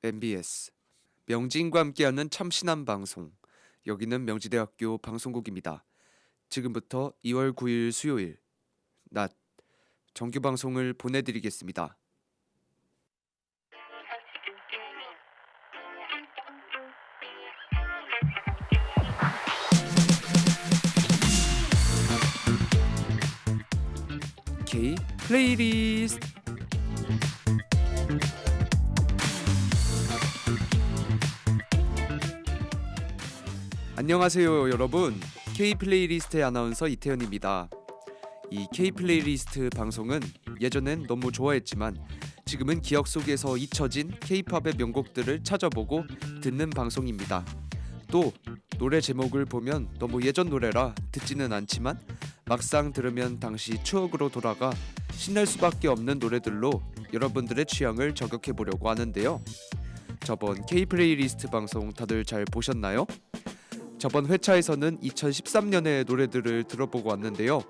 MBS 명진과 함께하는 참신한 방송. 여기는 명지대학교 방송국입니다. 지금부터 2월 9일 수요일 낮 정규 방송을 보내드리겠습니다. K 플레이리스트. 안녕하세요 여러분. K 플레이리스트의 아나운서 이태현입니다. 이 K 플레이리스트 방송은 예전엔 너무 좋아했지만 지금은 기억 속에서 잊혀진 K-팝의 명곡들을 찾아보고 듣는 방송입니다. 또 노래 제목을 보면 너무 예전 노래라 듣지는 않지만 막상 들으면 당시 추억으로 돌아가 신날 수밖에 없는 노래들로 여러분들의 취향을 저격해 보려고 하는데요. 저번 K 플레이리스트 방송 다들 잘 보셨나요? 저번 회차에서는 2013년의 노래들을 들어보고 왔는데요.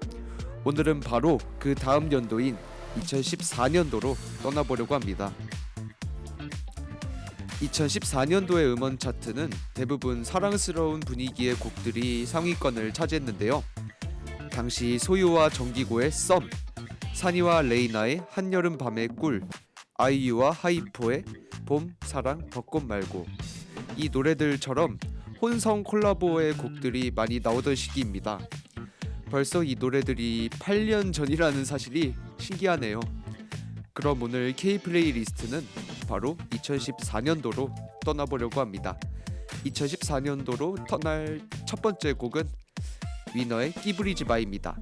오늘은 바로 그 다음 연도인 2014년도로 떠나보려고 합니다. 2014년도의 음원 차트는 대부분 사랑스러운 분위기의 곡들이 상위권을 차지했는데요. 당시 소유와 정기고의 썸, 산이와 레이나의 한여름 밤의 꿀, 아이유와 하이포의 봄, 사랑, 벚꽃 말고, 이 노래들처럼 혼성 콜라보의 곡들이 많이 나오던 시기입니다. 벌써 이 노래들이 8년 전이라는 사실이 신기하네요. 그럼 오늘 K 플레이리스트는 바로 2014년도로 떠나보려고 합니다. 2014년도로 떠날 첫 번째 곡은 위너의 끼부리지 마입니다.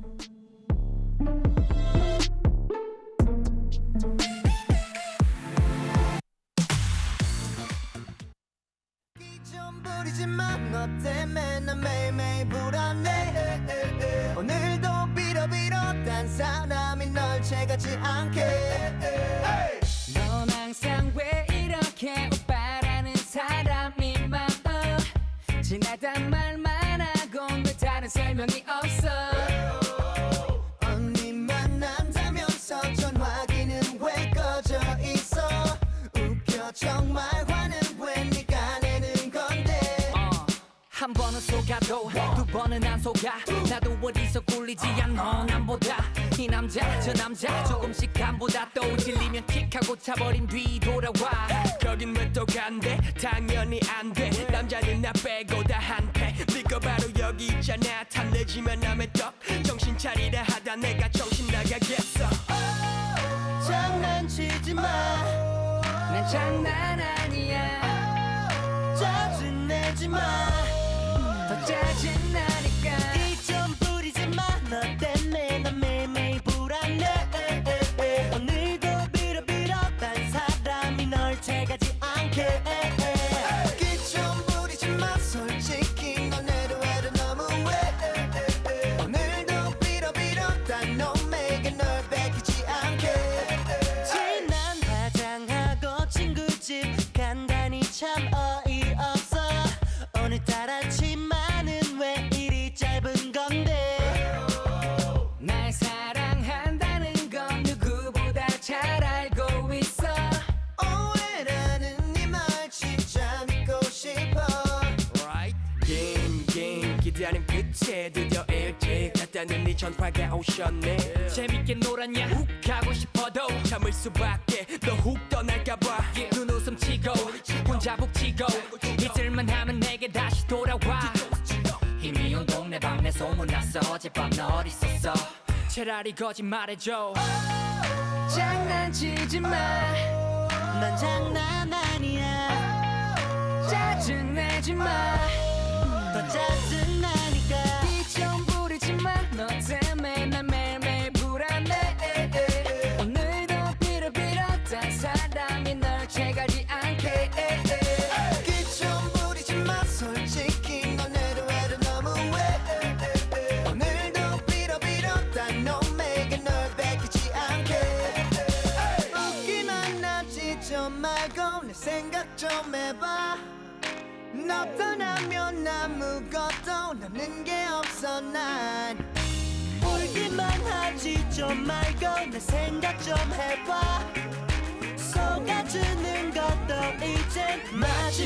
너 때문에 난 매일매일 불안해. 오늘도 빌어빌어 딴 사람이 널 채가지 않게. 넌 항상 왜 이렇게 오빠라는 사람이 많아. 지나단 말만 하고 왜 다른 설명이 없어. 언니 만난다면서 전화기는 왜 꺼져 있어. 웃겨 정말 화는 왜 네가 내는 건데. 한 번은 속아도 두 번은 안 속아. 나도 어디서 꿀리지 않아 남보다. 이 남자 저 남자 조금씩 감보다 또 질리면 킥하고 차버린 뒤 돌아와. 거긴 왜 또 간대 당연히 안돼. 남자는 나 빼고 다 한패. 네거 바로 여기 있잖아. 탐내지만 남의 떡 정신 차리라 하다 내가 정신 나가겠어. 장난치지 마. 난 장난 아니야. 짜증내지 마. 더 짜증나니까. 이 좀 부리지 마. 너 때문에 난 매일매일 불안해. 오늘도 빌어빌어 딴 사람이 널 채가지 않게. 이 좀 부리지 마. 솔직히 너네도 해도 너무해. 오늘도 빌어빌어 딴 놈에게 널 뺏기지 않게. 진한 화장하고 친구 집 간다니 참 어이없어. 오늘따라 치마는 왜 이리 짧은 건데. 날 사랑한다는 건 누구보다 잘 알고 있어. 오해라는 네 말 진짜 믿고 싶어. Right? game 기다림 끝에 드디어 일찍 갔다는 네 전화가 오셨네. 재밌게 놀았냐 훅 가고 싶어도 참을 수밖에 너 훅 떠날까봐. 눈웃음 치고 혼자 북치고 이틀만 하면 내게 다시 돌아와. 이미 온 동네 방네 소문났어. 어젯밤 너 어딨었어. 차라리 거짓말해줘. 장난치지 마. 난 장난 아니야. 짜증내지 마. 더 짜증나니까. 이 좀 부리지 마. 너 때문에 난 매일매일 불안해. 오늘도 빌어빌어 딴 사람이 널 채가지 않게. 이 좀 부리지 마. 솔직히 너네도 해도 너무해. 오늘도 빌어빌어 딴 놈에게 널 뺏기지 않게. 웃기만 하지 좀 말고 내 생각 좀 해봐. 너 떠나면 아무것도 남는 게 없어. 난 울기만 하지 좀 말고 내 생각 좀 해봐. 속아주는 것도 이제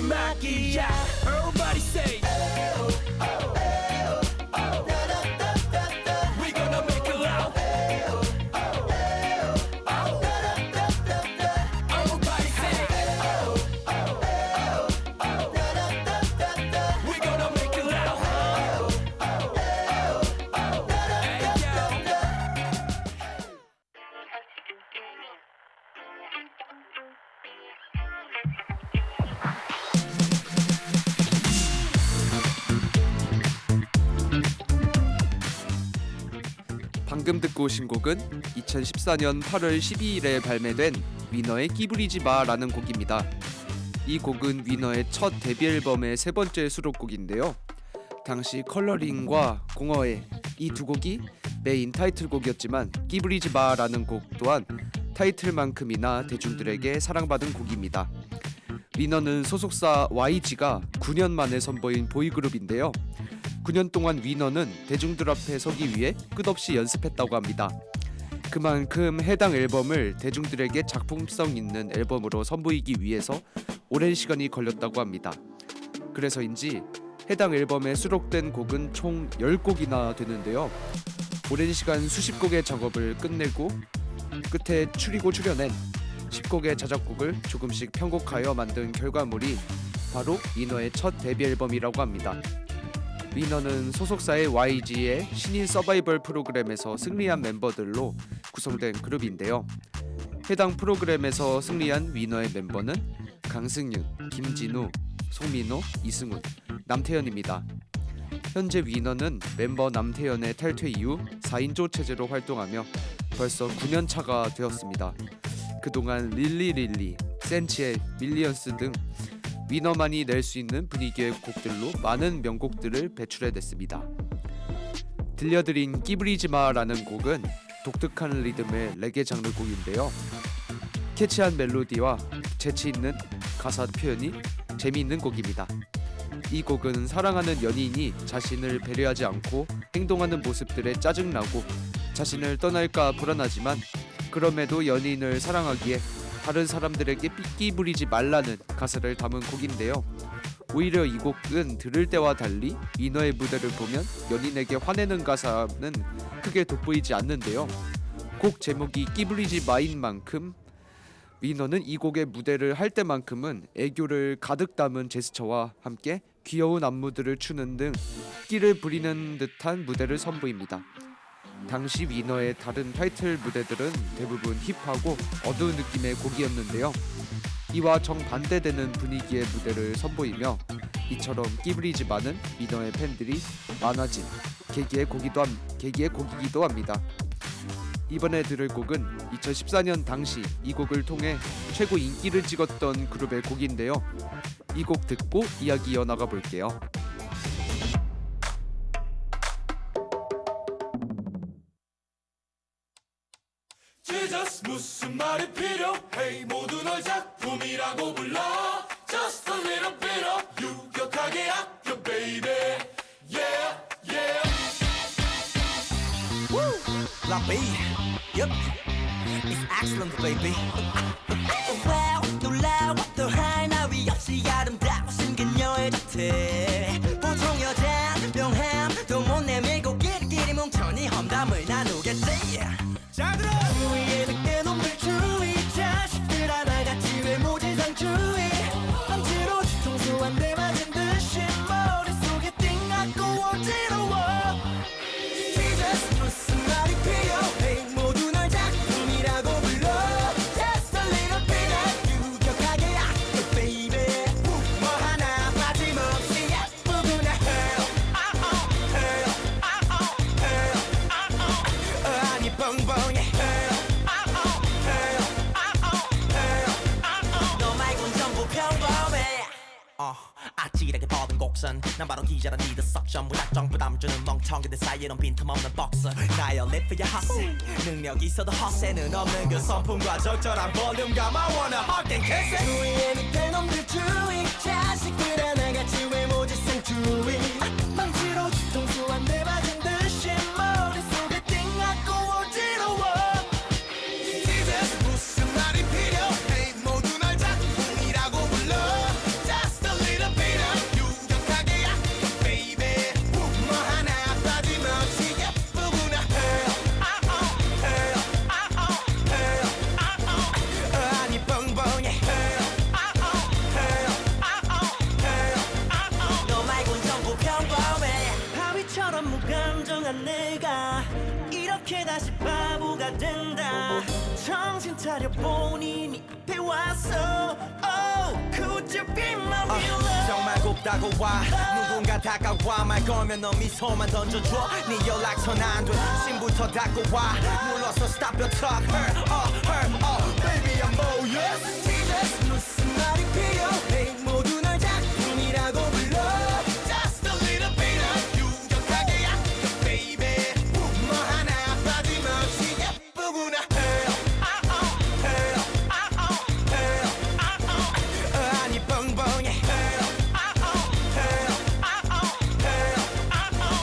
마지막이야. Everybody say We gonna make it loud. Everybody say We gonna make it loud. Hey, yo. 방금 듣고 오신 곡은 2014년 8월 12일에 발매된 위너의 끼부리지 마라는 곡입니다. 이 곡은 위너의 첫 데뷔 앨범의 세 번째 수록곡인데요. 당시 컬러링과 공허해 이 두 곡이 메인 타이틀곡이었지만 끼부리지 마라는 곡 또한 타이틀만큼이나 대중들에게 사랑받은 곡입니다. 위너는 소속사 YG가 9년 만에 선보인 보이그룹인데요. 9년 동안 위너는 대중들 앞에 서기 위해 끝없이 연습했다고 합니다. 그만큼 해당 앨범을 대중들에게 작품성 있는 앨범으로 선보이기 위해서 오랜 시간이 걸렸다고 합니다. 그래서인지 해당 앨범에 수록된 곡은 총 10곡이나 되는데요. 오랜 시간 수십 곡의 작업을 끝내고 끝에 추리고 추려낸 10곡의 자작곡을 조금씩 편곡하여 만든 결과물이 바로 위너의 첫 데뷔 앨범이라고 합니다. 위너는 소속사의 YG의 신인 서바이벌 프로그램에서 승리한 멤버들로 구성된 그룹인데요. 해당 프로그램에서 승리한 위너의 멤버는 강승윤, 김진우, 송민호, 이승훈, 남태현입니다. 현재 위너는 멤버 남태현의 탈퇴 이후 4인조 체제로 활동하며 벌써 9년 차가 되었습니다. 그동안 릴리, 센치의 밀리언스 등 위너만이 낼 수 있는 분위기의 곡들로 많은 명곡들을 배출해냈습니다. 들려드린 끼부리지마라는 곡은 독특한 리듬의 레게 장르 곡인데요. 캐치한 멜로디와 재치있는 가사 표현이 재미있는 곡입니다. 이 곡은 사랑하는 연인이 자신을 배려하지 않고 행동하는 모습들에 짜증나고 자신을 떠날까 불안하지만 그럼에도 연인을 사랑하기에 다른 사람들에게 삐끼 부리지 말라는 가사를 담은 곡인데요. 오히려 이 곡은 들을 때와 달리 위너의 무대를 보면 연인에게 화내는 가사는 크게 돋보이지 않는데요. 곡 제목이 끼부리지 마인 만큼 위너는 이 곡의 무대를 할 때만큼은 애교를 가득 담은 제스처와 함께 귀여운 안무들을 추는 등 끼를 부리는 듯한 무대를 선보입니다. 당시 위너의 다른 타이틀 무대들은 대부분 힙하고 어두운 느낌의 곡이었는데요. 이와 정반대되는 분위기의 무대를 선보이며 이처럼 끼부리지마는 위너의 팬들이 많아진 계기의 곡이기도 합니다. 이번에 들을 곡은 2014년 당시 이 곡을 통해 최고 인기를 찍었던 그룹의 곡인데요. 이 곡 듣고 이야기 이어나가 볼게요. Jesus 무슨 말이 필요해 모두 널 작품이라고 불러 Just a little bit of 유격하게 아껴 baby Yeah yeah Woo! La B. Yup. It's excellent, baby. Wow, 놀라워 또 하나위 없이 아름다우신 그녀의 곁에 보통 여잔 명함 또 못 내밀고 끼리끼리 뭉쳐니 험담을 나누겠지. 자 들어 주위에 늑대 놈들 주의 자식들 하나같이 외모지상 주의 억지로 뒤통수 한 대 맞은 듯이 머릿속에 띵하고 어지러워 Jesus 무슨 말이 필요해 모두 널 작품이라고 불러 Just a little bit of 유격하게 아껴 baby 뭐 하나 빠짐없이 예쁘구나 아니 뻥뻥해 너 말곤 전부 평범해 아찔하게 뻗은 곡선 난 바로 기자란 니들 석션 무작정 부담 주는 멍청이들 사이에 넌 빈틈없는 복선 나의 리프야 헛세 능력 있어도 헛세는 없는 그 성품과 적절한 볼륨감 I wanna hug and kiss it 주위에 늑대 놈들 주의 자식들 하나같이 외모지상 주의 망치로 뒤통수 한 대 맞은 듯이 머릿속에 띵하고 어지러워 Jesus 무슨 말이 필요해 모두 널 작품이라고 불러 Just a 이제 다시 바보가 된다 정신 차려 본인이 앞에 왔어 Oh could you be my real love 정말 곱다고 와 누군가 다가와 말 걸면 너 미소만 던져줘 네 연락처 안돼 신부터 닫고 와 눌러서 stop your talk baby I'm all yours Jesus 무슨 말이 필요해 모두 널 작품이라고 불러 Just a little bit of 유격하게 약간 baby 뭐 하나 빠짐없이 예쁘구나 아니 뻥뻥해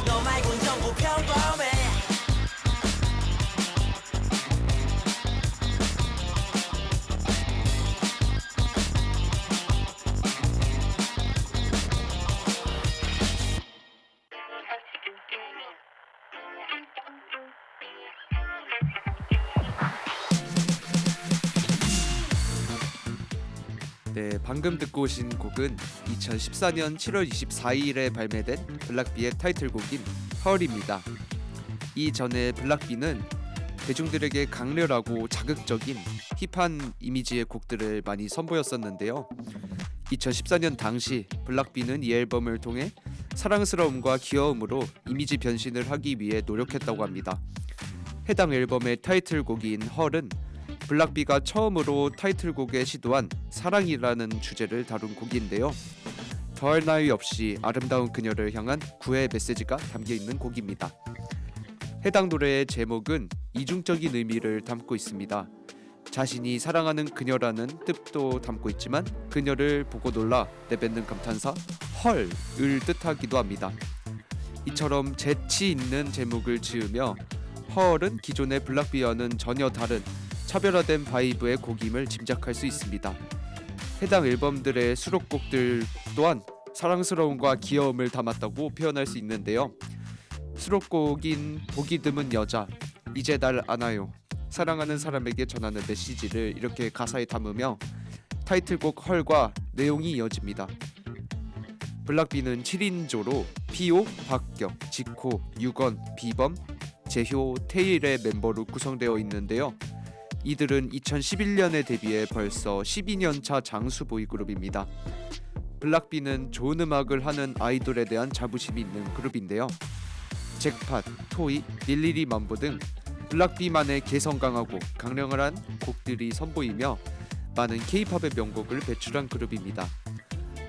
너 말곤 전부 평범해 네, 방금 듣고 오신 곡은 2014년 7월 24일에 발매된 블락비의 타이틀곡인 헐입니다. 이전에 블락비는 대중들에게 강렬하고 자극적인 힙한 이미지의 곡들을 많이 선보였었는데요. 2014년 당시 블락비는 이 앨범을 통해 사랑스러움과 귀여움으로 이미지 변신을 하기 위해 노력했다고 합니다. 해당 앨범의 타이틀곡인 헐은 블락비가 처음으로 타이틀곡에 시도한 사랑이라는 주제를 다룬 곡인데요. 더할 나위 없이 아름다운 그녀를 향한 구애의 메시지가 담겨있는 곡입니다. 해당 노래의 제목은 이중적인 의미를 담고 있습니다. 자신이 사랑하는 그녀라는 뜻도 담고 있지만 그녀를 보고 놀라 내뱉는 감탄사 헐을 뜻하기도 합니다. 이처럼 재치 있는 제목을 지으며 헐은 기존의 블락비와는 전혀 다른 차별화된 바이브의 곡임을 짐작할 수 있습니다. 해당 앨범들의 수록곡들 또한 사랑스러움과 귀여움을 담았다고 표현할 수 있는데요. 수록곡인 보기 드문 여자, 이제 날 아나요, 사랑하는 사람에게 전하는 메시지를 이렇게 가사에 담으며 타이틀곡 헐과 내용이 이어집니다. 블락비는 7인조로 피오, 박격, 지코, 유건, 비범, 재효, 테일의 멤버로 구성되어 있는데요. 이들은 2011년에 데뷔해 벌써 12년차 장수 보이그룹입니다. 블락비는 좋은 음악을 하는 아이돌에 대한 자부심이 있는 그룹인데요. 잭팟, 토이, 릴리리 만보 등 블락비만의 개성 강하고 강렬한 곡들이 선보이며 많은 K-팝의 명곡을 배출한 그룹입니다.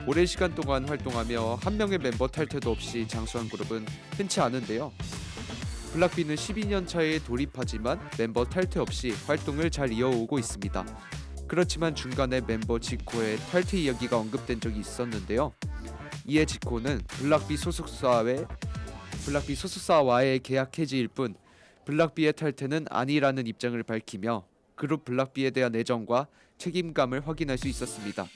오랜 시간 동안 활동하며 한 명의 멤버 탈퇴도 없이 장수한 그룹은 흔치 않은데요. 블락비는 12년 차에 돌입하지만 멤버 탈퇴 없이 활동을 잘 이어오고 있습니다. 그렇지만 중간에 멤버 지코의 탈퇴 이야기가 언급된 적이 있었는데요. 이에 지코는 블락비 소속사와의 계약 해지일 뿐 블락비의 탈퇴는 아니라는 입장을 밝히며 그룹 블락비에 대한 애정과 책임감을 확인할 수 있었습니다.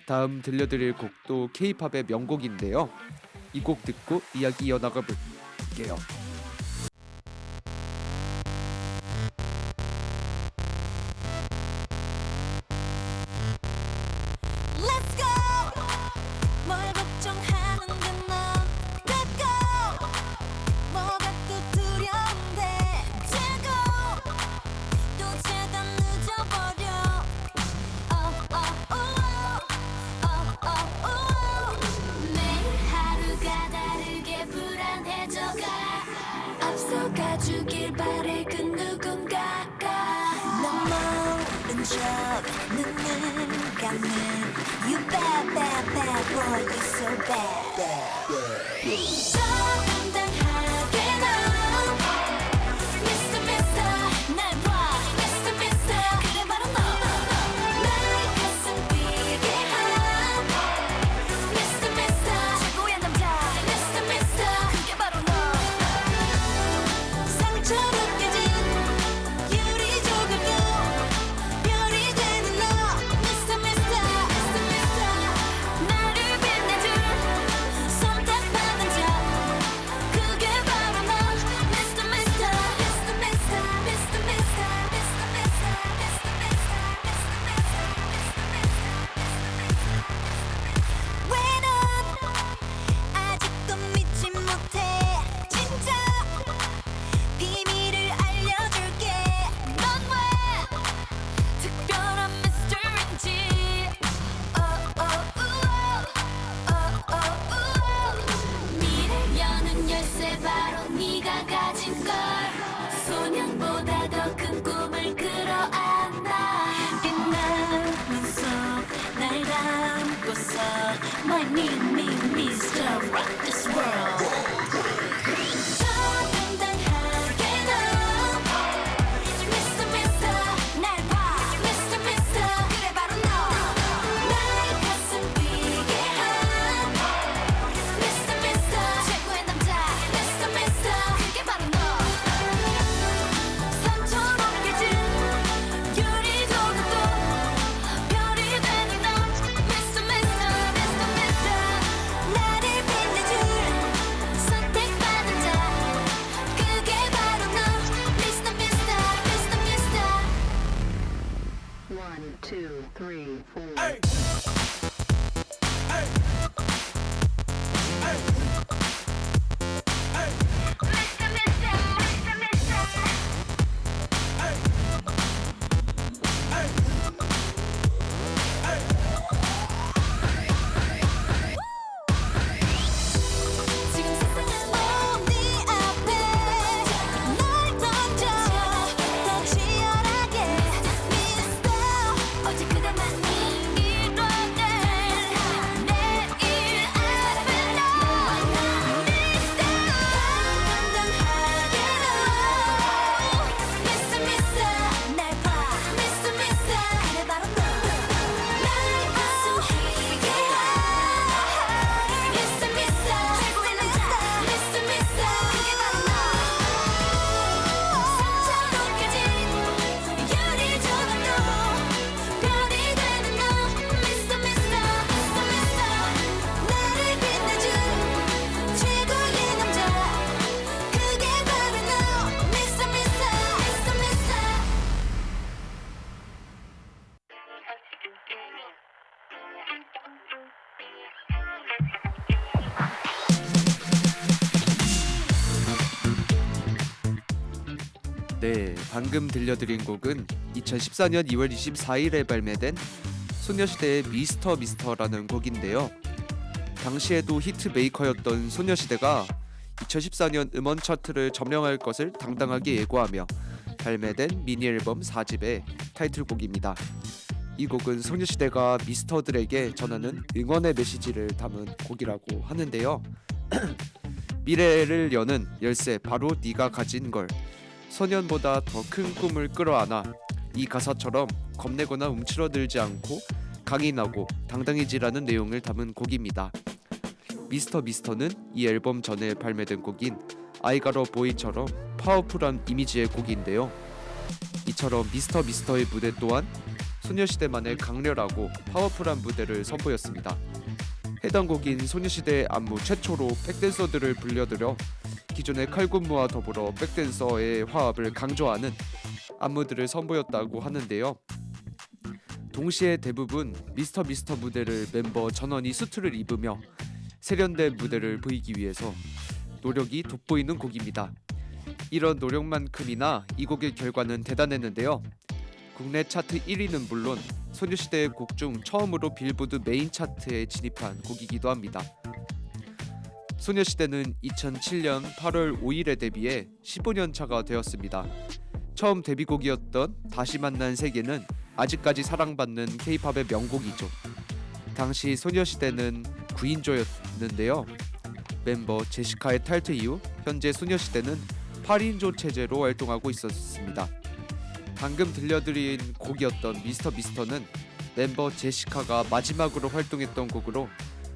다음 들려드릴 곡도 K-팝의 명곡인데요. 이 곡 듣고 이야기 이어나가 볼게요. Let's go. 뭘 걱정하는데 너 Let go. 뭐가 또 두려운데 제고 또 죄다 늦어버려 매일 하루가 다르게 불안해져가 앞서가주길 바래 그 누군가가 넌 모른 척 눈을 감는 You bad bad bad boy you so bad 당당하게 넌 Mr. Mister 날 봐 Mr. Mister 그래 바로 너 나의 가슴 뛰게 한 Mr. Mister 최고의 남자 Mr. Mister 그게 바로 너 상처 느껴진 유리 조각도 별이 되는 너 Mr. Mister Mr. Mister 나를 빛내줄 손 딱 받은 자 그 날 need Mr. Rock this world 더 당당하게 너 Mr. Mr. 날 봐 Mr. Mr. 그래 바로 너 나의 가슴 뛰게 한 Mr. Mr. 최고의 남자 Mr. Mr. 그게 바로 너 산처럼 깨진 유리 조각도 별이 되는 너 Mr. Mr. Mr. Mr. 나를 빛내줄 선택받은 자 그게 바로 너 Mr. Mr. Mr. Mr. 1, 2, 3, 4. Hey. Hey. Hey. Hey. Mr. Mr. Mr. Mr. Hey. Hey. 지금 세상은 네 앞에 널 던져 더 치열하게 Mr. 오직 그대만이 이뤄낼 내일 앞에 너 Mr. 당당하게 너 Mr. Mr. 날 봐 Mr. Mr. 그래 바로 너 나의 가슴 뛰게 한 Mr. Mr. 최고의 남자 Mr. Mr. 그게 바로 너 산처럼 깨진 유리 조각도 별이 되는 너 Mr. Mr. Mr. Mr. 나를 빛내준 최고의 남자 그게 바로 너 Mr. Mr. Mr. Mr. 네, 방금 들려드린 곡은 2014년 2월 24일에 발매된 소녀시대의 미스터 미스터라는 곡인데요. 당시에도 히트 메이커였던 소녀시대가 2014년 음원 차트를 점령할 것을 당당하게 예고하며 발매된 미니 앨범 4집의 타이틀곡입니다. 이 곡은 소녀시대가 미스터들에게 전하는 응원의 메시지를 담은 곡이라고 하는데요. 미래를 여는 열쇠 바로 네가 가진 걸 소년보다 더 큰 꿈을 끌어안아 이 가사처럼 겁내거나 움츠러들지 않고 강인하고 당당해지라는 내용을 담은 곡입니다. 미스터 미스터는 이 앨범 전에 발매된 곡인 I Got a Boy처럼 파워풀한 이미지의 곡인데요. 이처럼 미스터 미스터의 무대 또한 소녀시대만의 강렬하고 파워풀한 무대를 선보였습니다. 해당 곡인 소녀시대의 안무 최초로 백댄서들을 불려들여 기존의 칼군무와 더불어 백댄서의 화합을 강조하는 안무들을 선보였다고 하는데요. 동시에 대부분 미스터 미스터 무대를 멤버 전원이 수트를 입으며 세련된 무대를 보이기 위해서 노력이 돋보이는 곡입니다. 이런 노력만큼이나 이 곡의 결과는 대단했는데요. 국내 차트 1위는 물론 소녀시대의 곡 중 처음으로 빌보드 메인 차트에 진입한 곡이기도 합니다. 소녀시대는 2007년 8월 5일에 데뷔해 15년 차가 되었습니다. 처음 데뷔곡이었던 다시 만난 세계는 아직까지 사랑받는 K-팝의 명곡이죠. 당시 소녀시대는 9인조였는데요. 멤버 제시카의 탈퇴 이후 현재 소녀시대는 8인조 체제로 활동하고 있었습니다. 방금 들려드린 곡이었던 미스터 미스터는 멤버 제시카가 마지막으로 활동했던 곡으로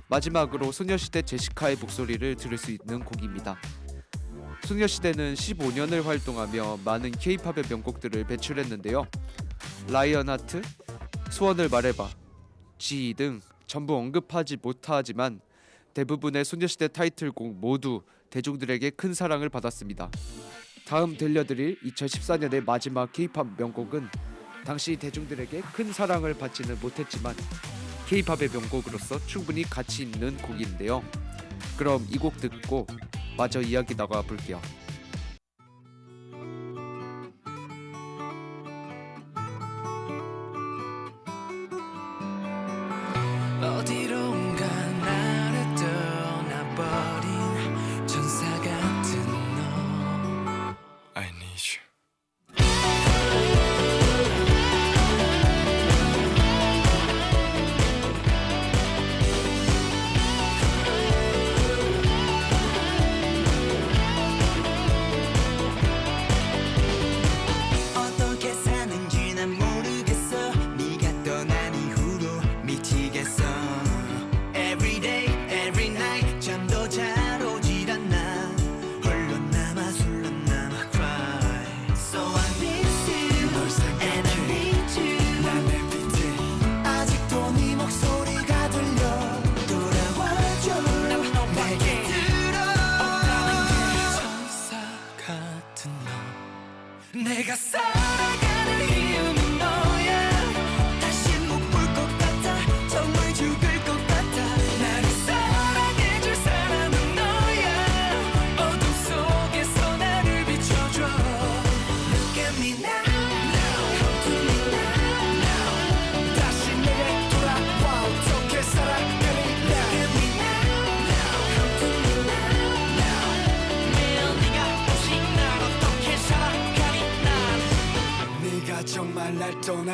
마지막으로 소녀시대 제시카의 목소리를 들을 수 있는 곡입니다. 소녀시대는 15년을 활동하며 많은 K-팝의 명곡들을 배출했는데요. 라이언하트, 소원을 말해봐, G 등 전부 언급하지 못하지만 대부분의 소녀시대 타이틀곡 모두 대중들에게 큰 사랑을 받았습니다. 다음 들려드릴 2014년의 마지막 K-팝 명곡은 당시 대중들에게 큰 사랑을 받지는 못했지만 K-팝의 명곡으로서 충분히 가치 있는 곡인데요. 그럼 이 곡 듣고 마저 이야기 나가 볼게요. 어디론가 나를 떠나버린 천사 같은 너 I need you.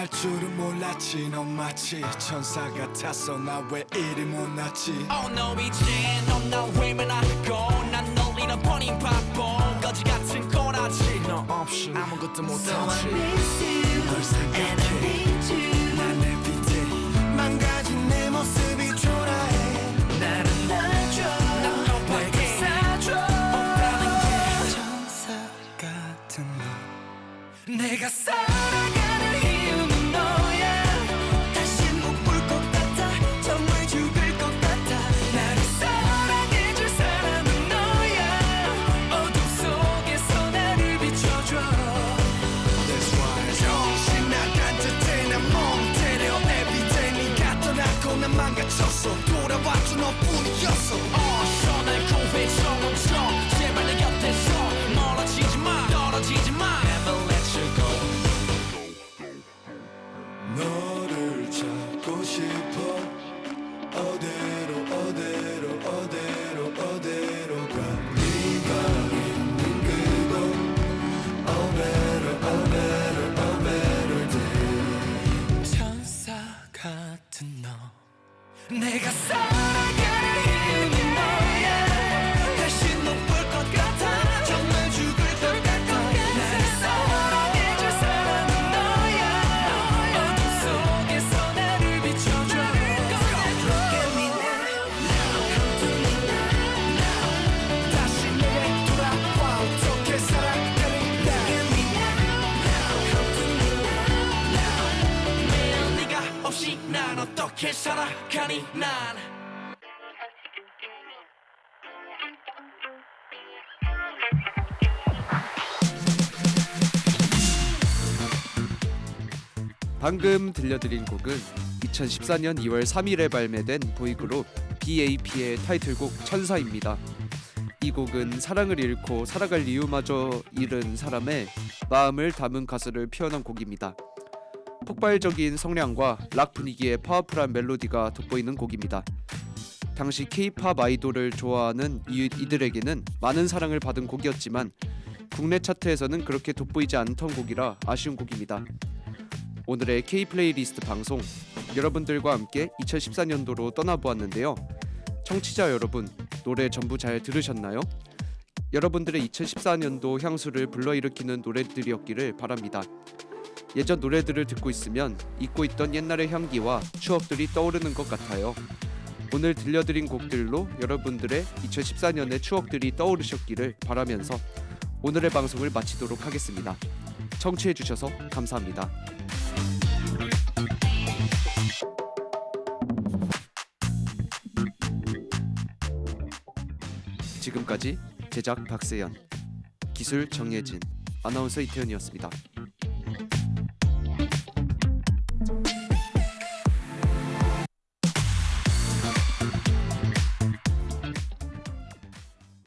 사랑할 줄은 몰랐지 넌 마치 천사 같았어 나 왜 이리 못났지 Oh no 이제 넌나 외면하고 난 널 잃어버린 바보 거지 같은 꼬라지 너 없이 아무것도 So I 못하지 miss you 널 and I 생각해 need you 난 everyday 망가진 내 모습이 초라해 나를 놔줘 난 너밖에 사줘 없다는 게 천사 같은 너 내가 살아가는 이유는 너야 다시 못 볼 것 같아 정말 죽을 것 같아 나를 사랑해줄 사람은 너야 어둠 속에서 나를 비춰줘 That's why 정신 나간 듯해 난몸 때려 everyday 네가 떠나고 난 망가졌어 돌아와줘 너뿐이었어 날 구해줘 멈춰 제발 내 곁에서 멀어지지 마 떨어지지 마 Never let you go 너를 찾고 싶어 어디로 어디로 어디로 어디로 가 네가 있는 그곳 Oh better oh better oh better day 천사 같은 너 내가 살아가는 이유는 너야 다시 못 볼 것 같아 정말 죽을 것 같아 나를 사랑해줄 사람은 너야 어둠 속에서 나를 비춰줘 Look at me now Come to me now 다시 내게 돌아와 어떻게 살아가니 Look at me now Come to me now 매일 네가 없이 난 어떻게 살아가니 난 방금 들려드린 곡은 2014년 2월 3일에 발매된 보이그룹 BAP의 타이틀곡 천사입니다. 이 곡은 사랑을 잃고 살아갈 이유마저 잃은 사람의 마음을 담은 가사를 표현한 곡입니다. 폭발적인 성량과 락 분위기의 파워풀한 멜로디가 돋보이는 곡입니다. 당시 K-팝 아이돌을 좋아하는 이들에게는 많은 사랑을 받은 곡이었지만 국내 차트에서는 그렇게 돋보이지 않던 곡이라 아쉬운 곡입니다. 오늘의 K 플레이리스트 방송 여러분들과 함께 2014년도로 떠나보았는데요. 청취자 여러분, 노래 전부 잘 들으셨나요? 여러분들의 2014년도 향수를 불러일으키는 노래들이었기를 바랍니다. 예전 노래들을 듣고 있으면 잊고 있던 옛날의 향기와 추억들이 떠오르는 것 같아요. 오늘 들려드린 곡들로 여러분들의 2014년의 추억들이 떠오르셨기를 바라면서 오늘의 방송을 마치도록 하겠습니다. 청취해주셔서 감사합니다. 지금까지 제작 박세연, 기술 정예진, 아나운서 이태현이었습니다.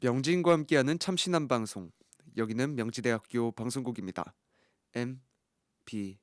명진과 함께하는 참신한 방송. 여기는 명지대학교 방송국입니다. MBS